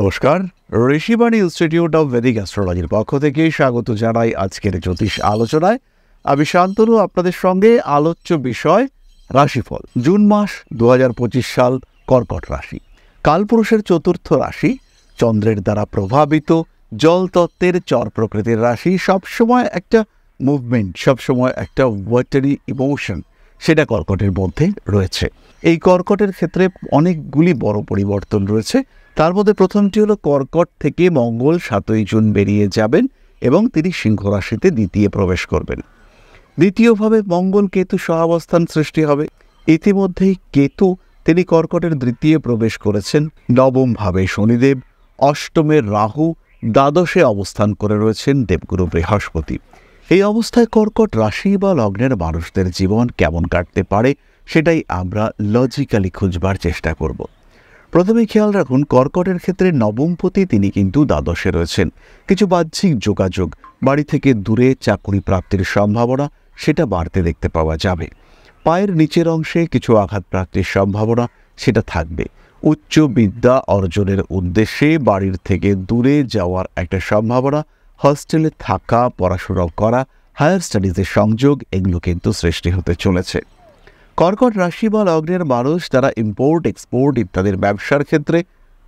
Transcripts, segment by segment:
নমস্কার, Rishibani institute of Vedic অ্যাস্ট্রোলজির পক্ষ থেকে স্বাগত জানাই আজকের জ্যোতিষ আলোচনায়। আমি শান্তনু, আপনাদের সঙ্গে আলোচ্য বিষয় রাশিফল। জুন মাস 2025 সাল, কর্কট রাশি, কালপুরুষের চতুর্থ রাশি, চন্দ্রের দ্বারা প্রভাবিত, জল তত্ত্বের চর প্রকৃতির রাশি। সবসময় একটা মুভমেন্ট, সবসময় একটা ওয়াটারি ইমোশন, সেটা কর্কটের মধ্যে রয়েছে। এই কর্কটের ক্ষেত্রে অনেকগুলি বড় পরিবর্তন রয়েছে। তার মধ্যে প্রথমটি হলো কর্কট থেকে মঙ্গল 7ই জুন বেরিয়ে যাবেন এবং তিনি সিংহ রাশিতে দ্বিতীয় প্রবেশ করবেন। দ্বিতীয়ভাবে মঙ্গল কেতু সহাবস্থান সৃষ্টি হবে। ইতিমধ্যেই কেতু তিনি কর্কটের দ্বিতীয় প্রবেশ করেছেন। নবম ভাবে শনিদেব, অষ্টমের রাহু, দ্বাদশে অবস্থান করে রয়েছেন দেবগুরু বৃহস্পতি। এই অবস্থায় কর্কট রাশি বা লগ্নের মানুষদের জীবন কেমন কাটতে পারে সেটাই আমরা লজিক্যালি খুঁজবার চেষ্টা করব। প্রথমে খেয়াল রাখুন, কর্কটের ক্ষেত্রে নবমপতি তিনি কিন্তু দ্বাদশে রয়েছেন। কিছু বাহ্যিক যোগাযোগ, বাড়ি থেকে দূরে চাকরি প্রাপ্তির সম্ভাবনা সেটা বাড়তে দেখতে পাওয়া যাবে। পায়ের নিচের অংশে কিছু আঘাত প্রাপ্তির সম্ভাবনা সেটা থাকবে। উচ্চ বিদ্যা অর্জনের উদ্দেশ্যে বাড়ির থেকে দূরে যাওয়ার একটা সম্ভাবনা, হস্টেলে থাকা, পড়াশোনা করা, হায়ার স্টাডিজের সংযোগ, এগুলো কিন্তু সৃষ্টি হতে চলেছে। কর্কট রাশি বা লগ্নের মানুষ তারা ইম্পোর্ট এক্সপোর্ট ইত্যাদির ব্যবসার ক্ষেত্রে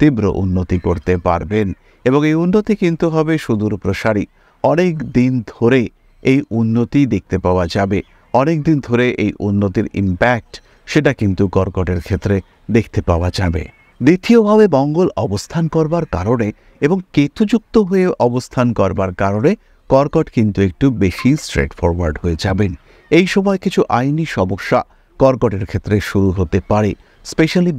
তীব্র উন্নতি করতে পারবেন এবং এই উন্নতি কিন্তু হবে সুদূর প্রসারী। অনেক দিন ধরে এই উন্নতি দেখতে পাওয়া যাবে। অনেক দিন ধরে এই উন্নতির ইম্প্যাক্ট সেটা কিন্তু কর্কটের ক্ষেত্রে দেখতে পাওয়া যাবে। দ্বিতীয়ভাবে মঙ্গল অবস্থান করবার কারণে এবং কেতুযুক্ত হয়ে অবস্থান করবার কারণে কর্কট কিন্তু একটু বেশি স্ট্রেট ফরওয়ার্ড হয়ে যাবেন। এই সময় কিছু আইনি সমস্যা কর্কটের ক্ষেত্রে শুরু হতে পারে। স্পেশালি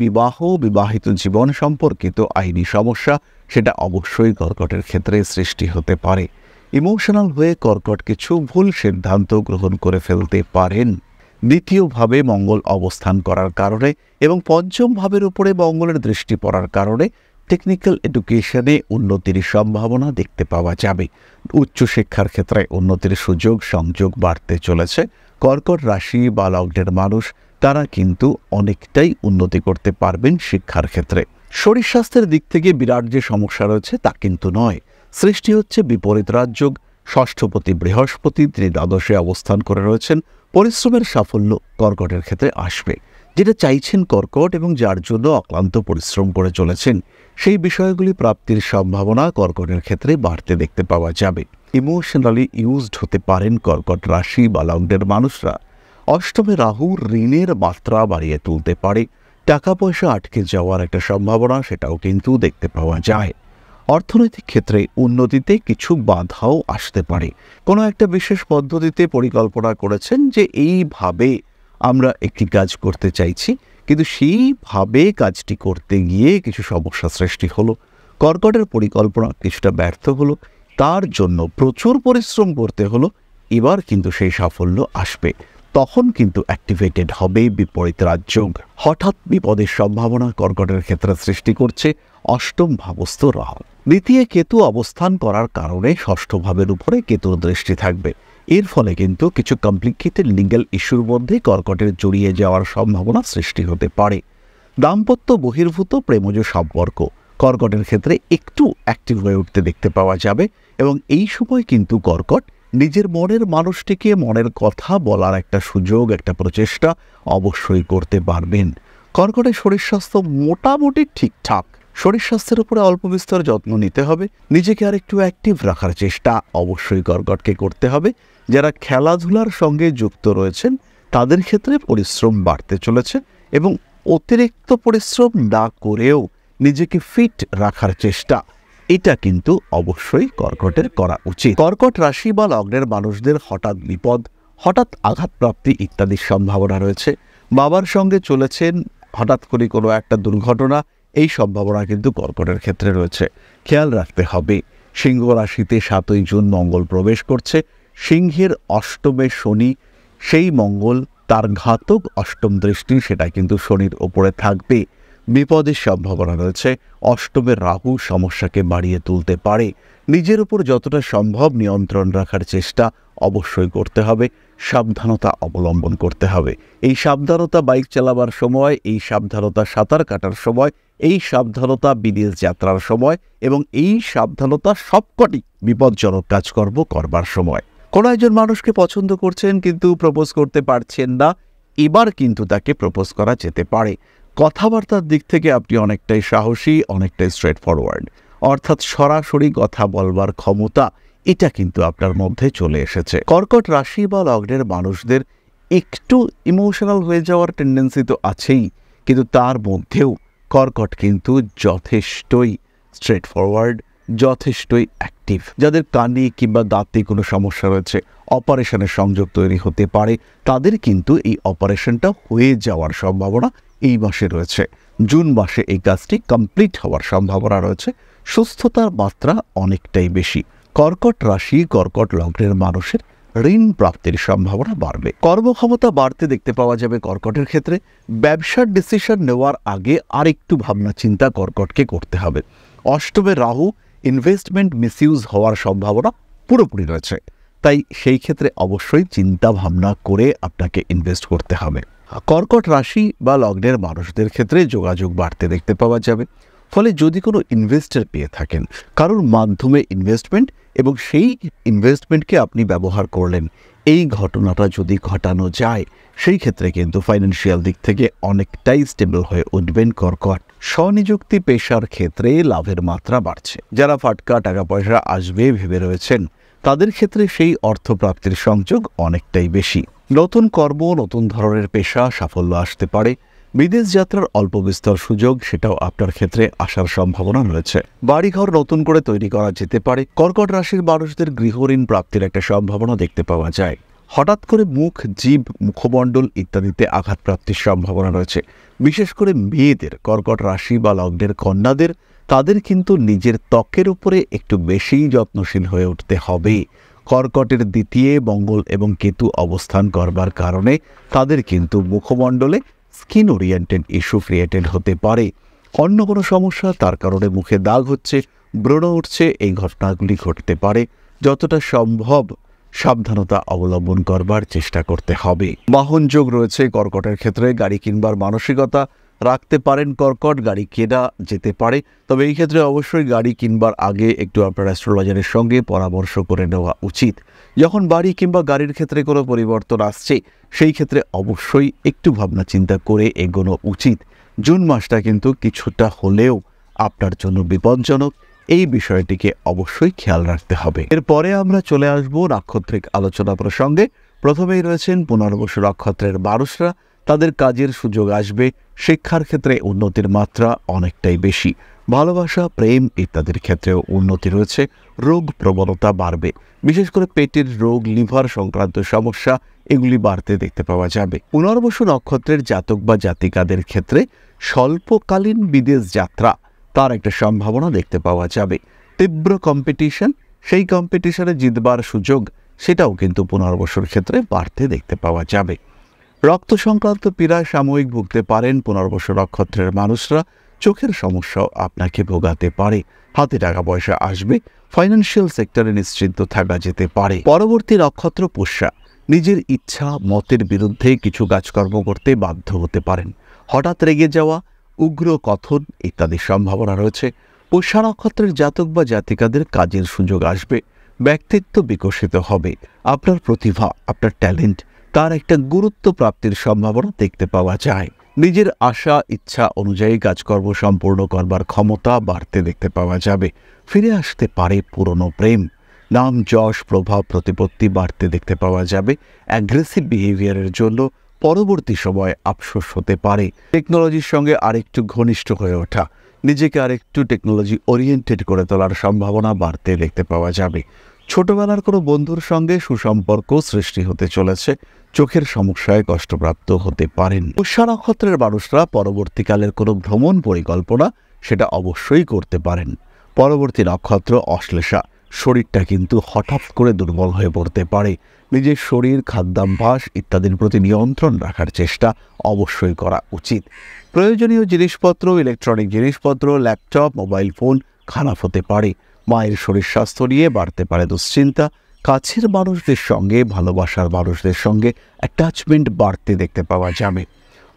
বিবাহিত জীবন সম্পর্কিত আইনি সমস্যা সেটা অবশ্যই কর্কটের ক্ষেত্রে সৃষ্টি হতে পারে। ইমোশনাল হয়ে কর্কট কিছু ভুল সিদ্ধান্ত গ্রহণ করে ফেলতে পারেন। দ্বিতীয়ভাবে মঙ্গল অবস্থান করার কারণে এবং পঞ্চম ভাবের উপরে মঙ্গলের দৃষ্টি পড়ার কারণে টেকনিক্যাল এডুকেশনে উন্নতির সম্ভাবনা দেখতে পাওয়া যাবে। উচ্চশিক্ষার ক্ষেত্রে উন্নতির সুযোগ সংযোগ বাড়তে চলেছে। কর্কট রাশি বা লগ্নের মানুষ তারা কিন্তু অনেকটাই উন্নতি করতে পারবেন শিক্ষার ক্ষেত্রে। শরীর স্বাস্থ্যের দিক থেকে বিরাট যে সমস্যা রয়েছে তা কিন্তু নয়। সৃষ্টি হচ্ছে বিপরীত রাজযোগ। ষষ্ঠপতি বৃহস্পতি তিনি দ্বাদশে অবস্থান করে রয়েছেন। পরিশ্রমের সাফল্য কর্কটের ক্ষেত্রে আসবে। যেটা চাইছেন কর্কট এবং যার জন্য অক্লান্ত পরিশ্রম করে চলেছেন, সেই বিষয়গুলি প্রাপ্তির সম্ভাবনা কর্কটের ক্ষেত্রে বাড়তে দেখতে পাওয়া যাবে। ইমোশনালি ইউজড হতে পারেন কর্কট রাশি বা লগ্নের মানুষরা। অষ্টমে রাহু ঋণের মাত্রা বাড়িয়ে তুলতে পারে। টাকা পয়সা আটকে যাওয়ার একটা সম্ভাবনা সেটাও কিন্তু দেখতে পাওয়া যায়। অর্থনৈতিক ক্ষেত্রে উন্নতিতে কিছু বাধাও আসতে পারে। কোনো একটা বিশেষ পদ্ধতিতে পরিকল্পনা করেছেন যে এইভাবে আমরা একটি কাজ করতে চাইছি, কিন্তু সেইভাবে কাজটি করতে গিয়ে কিছু সমস্যা সৃষ্টি হলো। কর্কটের পরিকল্পনা কিছুটা ব্যর্থ হলো, তার জন্য প্রচুর পরিশ্রম করতে হলো। এবার কিন্তু সেই সাফল্য আসবে। তখন কিন্তু অ্যাক্টিভেটেড হবে বিপরীত রাজযোগ। হঠাৎ বিপদের সম্ভাবনা কর্কটের ক্ষেত্রে সৃষ্টি করছে অষ্টম ভাবস্থ রাহু। দ্বিতীয় কেতু অবস্থান করার কারণে ষষ্ঠ ভাবের উপরে কেতুর দৃষ্টি থাকবে। এর ফলে কিন্তু কিছু কমপ্লিকেটেড লিগ্যাল ইস্যুর মধ্যে কর্কটের জড়িয়ে যাওয়ার সম্ভাবনা সৃষ্টি হতে পারে। দাম্পত্য বহির্ভূত প্রেমজ সম্পর্ক কর্কটের ক্ষেত্রে একটু অ্যাক্টিভ হয়ে উঠতে দেখতে পাওয়া যাবে এবং এই সময় কিন্তু কর্কট নিজের মনের মানুষটিকে মনের কথা বলার একটা সুযোগ, একটা প্রচেষ্টা অবশ্যই করতে পারবেন। কর্কটের শরীর স্বাস্থ্য মোটামুটি ঠিকঠাক। শরীর স্বাস্থ্যের উপরে অল্প বিস্তর যত্ন নিতে হবে। নিজেকে আর একটু অ্যাক্টিভ রাখার চেষ্টা অবশ্যই কর্কটকে করতে হবে। যারা খেলাধুলার সঙ্গে যুক্ত রয়েছেন তাদের ক্ষেত্রে পরিশ্রম বাড়তে চলেছে এবং অতিরিক্ত পরিশ্রম না করেও নিজেকে ফিট রাখার চেষ্টা এটা কিন্তু অবশ্যই কর্কটের করা উচিত। কর্কট রাশি বা লগ্নের মানুষদের হঠাৎ বিপদ, হঠাৎ আঘাতপ্রাপ্তি ইত্যাদির সম্ভাবনা রয়েছে। বাবার সঙ্গে চলেছেন, হঠাৎ করে কোনো একটা দুর্ঘটনা, এই সম্ভাবনা কিন্তু কর্কটের ক্ষেত্রে রয়েছে। খেয়াল রাখতে হবে, সিংহ রাশিতে 7ই জুন মঙ্গল প্রবেশ করছে। সিংহের অষ্টমে শনি, সেই মঙ্গল তার ঘাতক অষ্টম দৃষ্টি সেটা কিন্তু শনির ওপরে থাকবে। বিপদের সম্ভাবনা রয়েছে। অষ্টমের রাহু সমস্যাকে বাড়িয়ে তুলতে পারে। নিজের উপর যতটা সম্ভব নিয়ন্ত্রণ রাখার চেষ্টা অবশ্যই করতে হবে, সাবধানতা অবলম্বন করতে হবে। এই সাবধানতা বাইক চালাবার সময়, এই সাবধানতা সাঁতার কাটার সময়, এই সাবধানতা বিদেশ যাত্রার সময় এবং এই সাবধানতা সবকটি বিপজ্জনক কাজকর্ম করবার সময়। কোনো একজন মানুষকে পছন্দ করছেন কিন্তু প্রপোজ করতে পারছেন না, এবার কিন্তু তাকে প্রপোজ করা যেতে পারে। কথাবার্তার দিক থেকে আপনি অনেকটাই সাহসী, অনেকটাই স্ট্রেট ফরওয়ার্ড, অর্থাৎ সরাসরি কথা বলবার ক্ষমতা এটা কিন্তু আপনার মধ্যে চলে এসেছে। কর্কট রাশি বা লগ্নের মানুষদের একটু ইমোশনাল হয়ে যাওয়ার টেন্ডেন্সি তো আছেই, কিন্তু তার মধ্যেও কর্কট কিন্তু যথেষ্টই স্ট্রেট ফরওয়ার্ড, যথেষ্টই অ্যাক্টিভ। যাদের কানে কিংবা দাঁতে কোনো সমস্যা রয়েছে, অপারেশনের সংযোগ তৈরি হতে পারে, তাদের কিন্তু এই অপারেশনটা হয়ে যাওয়ার সম্ভাবনা এই মাসে রয়েছে। জুন মাসে এই কাজটি কমপ্লিট হওয়ার সম্ভাবনা রয়েছে। সুস্থতার মাত্রা অনেকটাই বেশি। কর্কট রাশি, কর্কট লগ্নের মানুষের ঋণ প্রাপ্তির সম্ভাবনা বাড়বে। কর্মক্ষমতা বাড়তে দেখতে পাওয়া যাবে কর্কটের ক্ষেত্রে। ব্যবসার ডিসিশন নেওয়ার আগে আরেকটু ভাবনা চিন্তা কর্কটকে করতে হবে। অষ্টমে রাহু, ইনভেস্টমেন্ট মিসইউজ হওয়ার সম্ভাবনা পুরোপুরি রয়েছে, তাই সেই ক্ষেত্রে অবশ্যই চিন্তা ভাবনা করে আপনাকে ইনভেস্ট করতে হবে। কর্কট রাশি বা লগ্নের মানুষদের ক্ষেত্রে যোগাযোগ বাড়তে দেখতে পাওয়া যাবে। ফলে যদি কোনো ইনভেস্টর পেয়ে থাকেন, কারোর মাধ্যমে ইনভেস্টমেন্ট এবং সেই ইনভেস্টমেন্টকে আপনি ব্যবহার করলেন, এই ঘটনাটা যদি ঘটানো যায়, সেই ক্ষেত্রে কিন্তু ফাইন্যান্সিয়াল দিক থেকে অনেকটাই স্টেবল হয়ে উঠবেন কর্কট। স্বনিযুক্তি পেশার ক্ষেত্রে লাভের মাত্রা বাড়ছে। যারা ফাটকা টাকা পয়সা আসবে ভেবে রয়েছেন, তাদের ক্ষেত্রে সেই অর্থপ্রাপ্তির সংযোগ অনেকটাই বেশি। নতুন কর্ম, নতুন ধরনের পেশা, সাফল্য আসতে পারে। বিদেশ যাত্রার অল্প বিস্তর সুযোগ, সেটাও আপনার ক্ষেত্রে আসার সম্ভাবনা রয়েছে। বাড়িঘর নতুন করে তৈরি করা যেতে পারে। কর্কট রাশির মানুষদের গৃহঋণ প্রাপ্তির একটা সম্ভাবনা দেখতে পাওয়া যায়। হঠাৎ করে মুখ, জিভ, মুখমণ্ডল ইত্যাদিতে আঘাতপ্রাপ্তির সম্ভাবনা রয়েছে। বিশেষ করে মেয়েদের, কর্কট রাশি বা লগ্নের কন্যাদের, তাদের কিন্তু নিজের ত্বকের উপরে একটু বেশিই যত্নশীল হয়ে উঠতে হবে। কর্কটের দ্বিতীয় মঙ্গল এবং কেতু অবস্থান করবার কারণে তাদের কিন্তু মুখমণ্ডলে স্কিন ওরিয়েন্টেড ইস্যু ক্রিয়েটেড হতে পারে। অন্য কোনো সমস্যা, তার কারণে মুখে দাগ হচ্ছে, ব্রণ উঠছে, এই ঘটনাগুলি ঘটতে পারে। যতটা সম্ভব সাবধানতা অবলম্বন করবার চেষ্টা করতে হবে। বাহন যোগ রয়েছে কর্কটের ক্ষেত্রে। গাড়ি কিনবার মানসিকতা রাখতে পারেন কর্কট, গাড়ি কেনা যেতে পারে। তবে এই ক্ষেত্রে অবশ্যই গাড়ি কিনবার আগে একটু আপনার অ্যাস্ট্রোলজারের সঙ্গে পরামর্শ করে নেওয়া উচিত। যখন বাড়ি কিংবা গাড়ির ক্ষেত্রে কোনো পরিবর্তন আসছে, সেই ক্ষেত্রে অবশ্যই একটু ভাবনা চিন্তা করে এগোনো উচিত। জুন মাসটা কিন্তু কিছুটা হলেও আপনার জন্য বিপজ্জনক, এই বিষয়টিকে অবশ্যই খেয়াল রাখতে হবে। এরপরে আমরা চলে আসব নাক্ষত্রিক আলোচনা প্রসঙ্গে। প্রথমেই রয়েছেন পুনর্বসু নক্ষত্রের মানুষরা। তাদের কাজের সুযোগ আসবে। শিক্ষার ক্ষেত্রে উন্নতির মাত্রা অনেকটাই বেশি। ভালোবাসা, প্রেম ইত্যাদির ক্ষেত্রেও উন্নতি রয়েছে। রোগ প্রবণতা বাড়বে। বিশেষ করে পেটের রোগ, লিভার সংক্রান্ত সমস্যা, এগুলি বাড়তে দেখতে পাওয়া যাবে। পুনর্বসু নক্ষত্রের জাতক বা জাতিকাদের ক্ষেত্রে স্বল্পকালীন বিদেশ যাত্রা, তার একটা সম্ভাবনা দেখতে পাওয়া যাবে। তীব্র কম্পিটিশন, সেই কম্পিটিশনে জিতবার সুযোগ, সেটাও কিন্তু পুনর্বসুর ক্ষেত্রে বাড়তে দেখতে পাওয়া যাবে। রক্ত সংক্রান্ত পীড়ায় সাময়িক ভুগতে পারেন পুনর্বসু নক্ষত্রের মানুষরা। চোখের সমস্যাও আপনাকে ভোগাতে পারে। হাতে টাকা পয়সা আসবে। ফাইন্যান্সিয়াল সেক্টরে নিশ্চিন্ত থাকা যেতে পারে। পরবর্তী নক্ষত্র পুষ্যা। নিজের ইচ্ছা মতের বিরুদ্ধে কিছু কাজকর্ম করতে বাধ্য হতে পারেন। হঠাৎ রেগে যাওয়া, উগ্র কথন ইত্যাদি সম্ভাবনা রয়েছে। পুষ্যা নক্ষত্রের জাতক বা জাতিকাদের কাজের সুযোগ আসবে। ব্যক্তিত্ব বিকশিত হবে। আপনার প্রতিভা, আপনার ট্যালেন্ট, তার একটা গুরুত্ব প্রাপ্তির সম্ভাবনা দেখতে পাওয়া যায়। নিজের আশা ইচ্ছা অনুযায়ী কাজকর্ম সম্পূর্ণ করবার ক্ষমতা বাড়তে দেখতে পাওয়া যাবে। ফিরে আসতে পারে পুরনো প্রেম। নাম, যশ, প্রভাব, প্রতিপত্তি বাড়তে দেখতে পাওয়া যাবে। অ্যাগ্রেসিভ বিহেভিয়ারের জন্য পরবর্তী সময় আফসোস হতে পারে। টেকনোলজির সঙ্গে আরেকটু ঘনিষ্ঠ হয়ে ওঠা, নিজেকে আরেকটু টেকনোলজি ওরিয়েন্টেড করে তোলার সম্ভাবনা বাড়তে দেখতে পাওয়া যাবে। ছোটবেলার কোনো বন্ধুর সঙ্গে সুসম্পর্ক সৃষ্টি হতে চলেছে। চোখের সমস্যায় কষ্টপ্রাপ্ত হতে পারেন। পুষ্যা নক্ষত্রের মানুষরা পরবর্তীকালের কোনো ভ্রমণ পরিকল্পনা, সেটা অবশ্যই করতে পারেন। পরবর্তী নক্ষত্র অশ্লেষা। শরীরটা কিন্তু হঠাৎ করে দুর্বল হয়ে পড়তে পারে। নিজের শরীর, খাদ্যাভ্যাস ইত্যাদির প্রতি নিয়ন্ত্রণ রাখার চেষ্টা অবশ্যই করা উচিত। প্রয়োজনীয় জিনিসপত্র, ইলেকট্রনিক জিনিসপত্র, ল্যাপটপ, মোবাইল ফোন খারাপ হতে পারে। মায়ের শরীর স্বাস্থ্য নিয়ে বাড়তে পারে দুশ্চিন্তা। কাছের মানুষদের সঙ্গে, ভালোবাসার মানুষদের সঙ্গে অ্যাটাচমেন্ট বাড়তে দেখতে পাওয়া যাবে।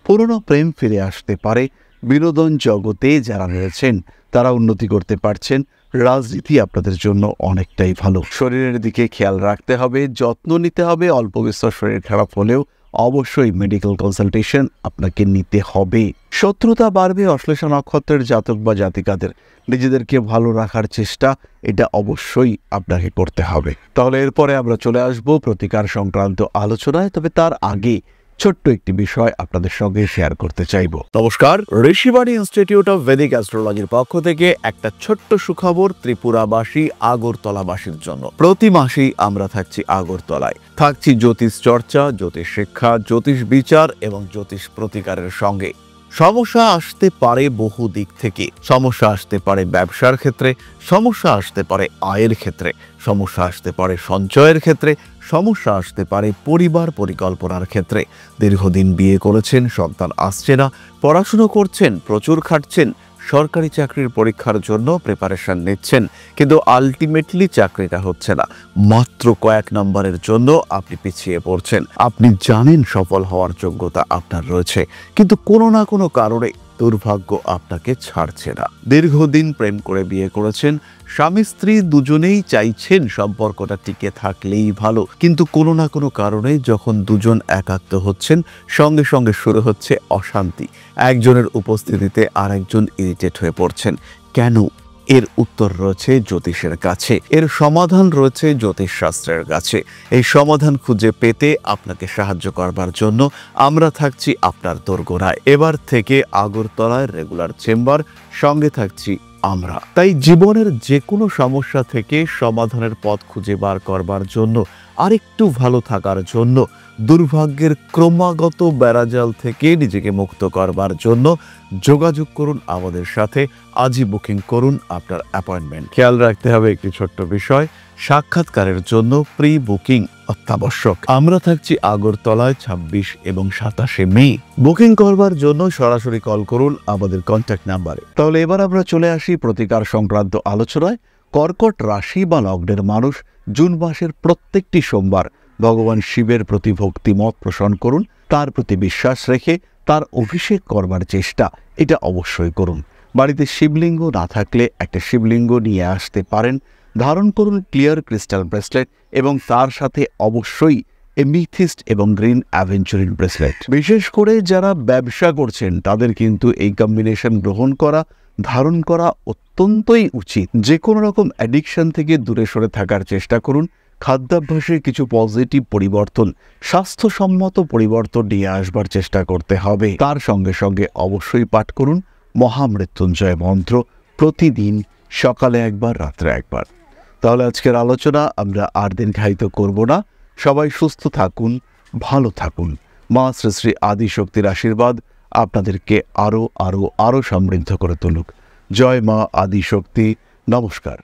পুরনো প্রেম ফিরে আসতে পারে। বিনোদন জগতে যারা রয়েছেন তারা উন্নতি করতে পারছেন। রাজনীতি আপনাদের জন্য অনেকটাই ভালো। শরীরের দিকে খেয়াল রাখতে হবে, যত্ন নিতে হবে। অল্প বিস্তর শরীর খারাপ হলেও অবশ্যই মেডিকেল কনসালটেশন আপনাকে নিতে হবে। শত্রুতা বাড়বে। অশ্লেষা নক্ষত্রের জাতক বা জাতিকাদের নিজেদেরকে ভালো রাখার চেষ্টা এটা অবশ্যই আপনাকে করতে হবে। তাহলে এরপরে আমরা চলে আসব প্রতিকার সংক্রান্ত আলোচনায়। তবে তার আগে ছোট্ট একটি বিষয় আপনাদের সঙ্গে শেয়ার করতে চাইব। নমস্কার, ঋষিবাণী ইনস্টিটিউট অফ ভেদিক অ্যাস্ট্রোলজির পক্ষ থেকে একটা ছোট্ট সুখবর ত্রিপুরাবাসী, আগরতলাবাসীর জন্য। প্রতি মাসেই আমরা থাকছি আগরতলায়। থাকছি জ্যোতিষ চর্চা, জ্যোতিষ শিক্ষা, জ্যোতিষ বিচার এবং জ্যোতিষ প্রতিকারের সঙ্গে। সমস্যা আসতে পারে বহু দিক থেকে। সমস্যা আসতে পারে ব্যবসার ক্ষেত্রে, সমস্যা আসতে পারে আয়ের ক্ষেত্রে, সমস্যা আসতে পারে সঞ্চয়ের ক্ষেত্রে, সমস্যা আসতে পারে পরিবার পরিকল্পনার ক্ষেত্রে। দীর্ঘদিন বিয়ে করেছেন, সন্তান আসছে না, পড়াশুনো করছেন, প্রচুর খাটছেন, সরকারি চাকরির পরীক্ষার জন্য প্রিপারেশন নিচ্ছেন, কিন্তু আলটিমেটলি চাকরিটা হচ্ছে না। মাত্র কয়েক নম্বরের জন্য আপনি পিছিয়ে পড়ছেন। আপনি জানেন সফল হওয়ার যোগ্যতা আপনার রয়েছে, কিন্তু কোনো না কোনো কারণে দুর্ভাগ্য আপনাকে ছাড়ছে না। দীর্ঘদিন প্রেম করে বিয়ে করেছেন, স্বামী স্ত্রী দুজনেই চাইছেন সম্পর্কটা টিকে থাকলেই ভালো, কিন্তু কোনো না কোনো কারণে যখন দুজন একাত্ম হচ্ছেন, সঙ্গে সঙ্গে শুরু হচ্ছে অশান্তি। একজনের উপস্থিতিতে আরেকজন ইরিটেট হয়ে পড়ছেন। কেন? এর উত্তর রয়েছে জ্যোতিষের কাছে, এর সমাধান রয়েছে জ্যোতিষশাস্ত্রের কাছে। এই সমাধান খুঁজে পেতে আপনাকে সাহায্য করবার জন্য আমরা থাকছি আপনার দোরগোড়ায়। এবার থেকে আগরতলায় রেগুলার চেম্বার, সঙ্গে থাকছি আমরা। তাই জীবনের যে কোনো সমস্যা থেকে সমাধানের পথ খুঁজে বার করবার জন্য, আরেকটু ভালো থাকার জন্য, দুর্ভাগ্যের ক্রমাগত বেড়াজাল থেকে নিজেকে মুক্ত করবার জন্য যোগাযোগ করুন আমাদের সাথে। আজই বুকিং করুন আপনার অ্যাপয়েন্টমেন্ট। খেয়াল রাখতে হবে একটি ছোট্ট বিষয়, সাক্ষাৎকারের জন্য প্রি বুকিং অত্যাবশ্যক। আমরা থাকছি আগরতলায় 26 এবং 27 মে। বুকিং করবার জন্য সরাসরি কল করুন আমাদের কন্ট্যাক্ট নাম্বারে। তাহলে এবার আমরা চলে আসি প্রতিকার সংক্রান্ত আলোচনায়। কর্কট রাশি বা লগ্নের মানুষ জুন মাসের প্রত্যেকটি সোমবার ভগবান শিবের প্রতি ভক্তিমত পোষণ করুন। তার প্রতি বিশ্বাস রেখে তার অভিষেক করবার চেষ্টা এটা অবশ্যই করুন। বাড়িতে শিবলিঙ্গ না থাকলে একটা শিবলিঙ্গ নিয়ে আসতে পারেন। ধারণ করুন ক্লিয়ার ক্রিস্টাল ব্রেসলেট এবং তার সাথে অবশ্যই এমিথিস্ট এবং গ্রিন অ্যাভেঞ্চুরিন ব্রেসলেট। বিশেষ করে যারা ব্যবসা করছেন তাদের কিন্তু এই কম্বিনেশন গ্রহণ করা, ধারণ করা অত্যন্তই উচিত। যে কোনো রকম অ্যাডিকশন থেকে দূরে সরে থাকার চেষ্টা করুন। খাদ্যাভ্যাসে কিছু পজিটিভ পরিবর্তন, স্বাস্থ্যসম্মত পরিবর্তন নিয়ে আসবার চেষ্টা করতে হবে। তার সঙ্গে সঙ্গে অবশ্যই পাঠ করুন মহামৃত্যুঞ্জয় মন্ত্র, প্রতিদিন সকালে একবার, রাত্রে একবার। তাহলে আজকের আলোচনা আমরা আর দীর্ঘায়িত করব না। সবাই সুস্থ থাকুন, ভালো থাকুন। মা শ্রী শ্রী আদিশক্তির আশীর্বাদ আপনাদেরকে আরও সমৃদ্ধ করে তুলুক। জয় মা আদিশক্তি। নমস্কার।